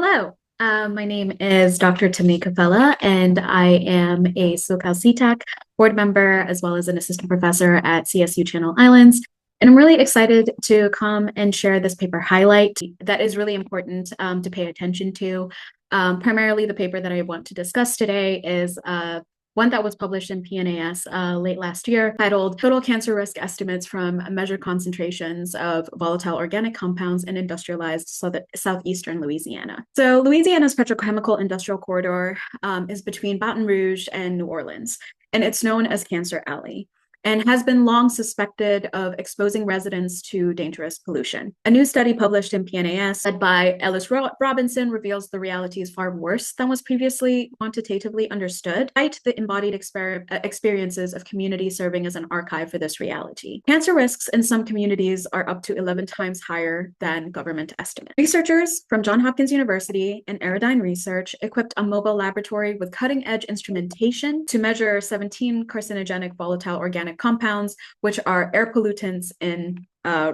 Hello, my name is Dr. Timnit Kefela, and I am a SoCal CTAC board member as well as an assistant professor at CSU Channel Islands. And I'm really excited to come and share this paper highlight that is really important to pay attention to. Primarily, the paper that I want to discuss today is one that was published in PNAS late last year, titled Total Cancer Risk Estimates from Measured Concentrations of Volatile Organic Compounds in Industrialized Southeastern Louisiana. So Louisiana's petrochemical industrial corridor is between Baton Rouge and New Orleans, and it's known as Cancer Alley, and has been long suspected of exposing residents to dangerous pollution. A new study published in PNAS, led by Ellis Robinson, reveals the reality is far worse than was previously quantitatively understood, despite the embodied experiences of communities serving as an archive for this reality. Cancer risks in some communities are up to 11 times higher than government estimates. Researchers from Johns Hopkins University and Aerodyne Research equipped a mobile laboratory with cutting-edge instrumentation to measure 17 carcinogenic volatile organic compounds, which are air pollutants in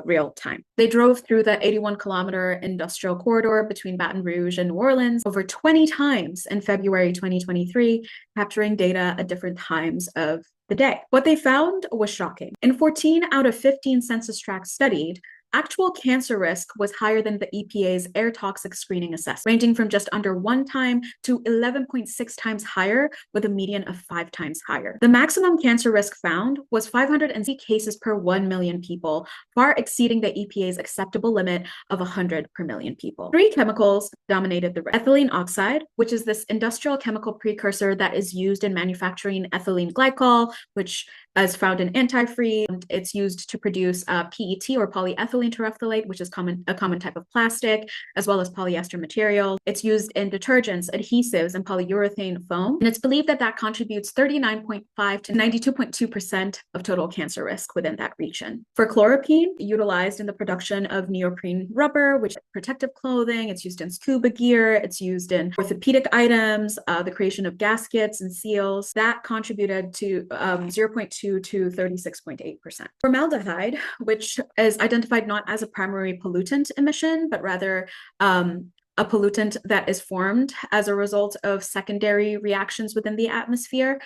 real time. They drove through the 81-kilometer industrial corridor between Baton Rouge and New Orleans over 20 times in February 2023, capturing data at different times of the day. What they found was shocking. In 14 out of 15 census tracts studied, actual cancer risk was higher than the EPA's air toxic screening assessment, ranging from just under 1 time to 11.6 times higher, with a median of 5 times higher. The maximum cancer risk found was 560 cases per 1 million people, far exceeding the EPA's acceptable limit of 100 per million people. 3 chemicals dominated the risk. Ethylene oxide, which is this industrial chemical precursor that is used in manufacturing ethylene glycol, which is found in antifreeze. It's used to produce PET, or polyethylene terephthalate, which is a common type of plastic, as well as polyester material. It's used in detergents, adhesives, and polyurethane foam. And it's believed that that contributes 39.5 to 92.2% of total cancer risk within that region. For chloropene, utilized in the production of neoprene rubber, which is protective clothing, it's used in scuba gear, it's used in orthopedic items, the creation of gaskets and seals, that contributed to 0.2 to 36.8%. Formaldehyde, which is identified not as a primary pollutant emission, but rather a pollutant that is formed as a result of secondary reactions within the atmosphere,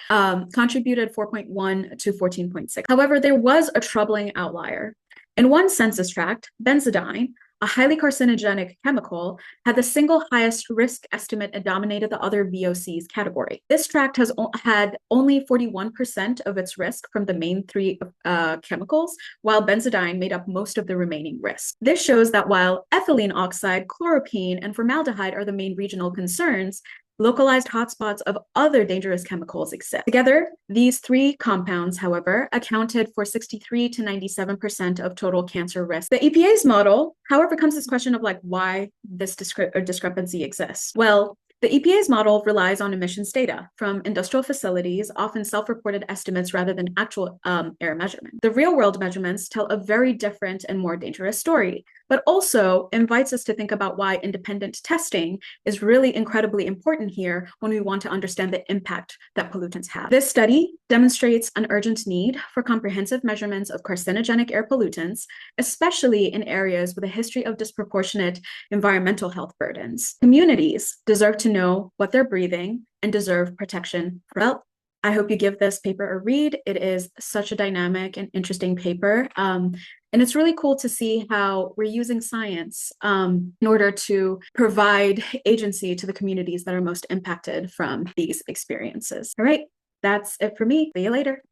contributed 4.1 to 14.6. However, there was a troubling outlier. In one census tract, benzodiene, a highly carcinogenic chemical, had the single highest risk estimate and dominated the other VOCs category. This tract had only 41% of its risk from the main 3 chemicals, while benzodiene made up most of the remaining risk. This shows that while ethylene oxide, chloropene, and formaldehyde are the main regional concerns, localized hotspots of other dangerous chemicals exist. Together, these 3 compounds, however, accounted for 63 to 97% of total cancer risk. The EPA's model, however, comes to this question of why this discrepancy exists. Well, the EPA's model relies on emissions data from industrial facilities, often self-reported estimates rather than actual air measurement. The real-world measurements tell a very different and more dangerous story, but also invites us to think about why independent testing is really incredibly important here when we want to understand the impact that pollutants have. This study demonstrates an urgent need for comprehensive measurements of carcinogenic air pollutants, especially in areas with a history of disproportionate environmental health burdens. Communities deserve to know what they're breathing and deserve protection. Well, I hope you give this paper a read. It is such a dynamic and interesting paper. And it's really cool to see how we're using science in order to provide agency to the communities that are most impacted from these experiences. All right, that's it for me. See you later.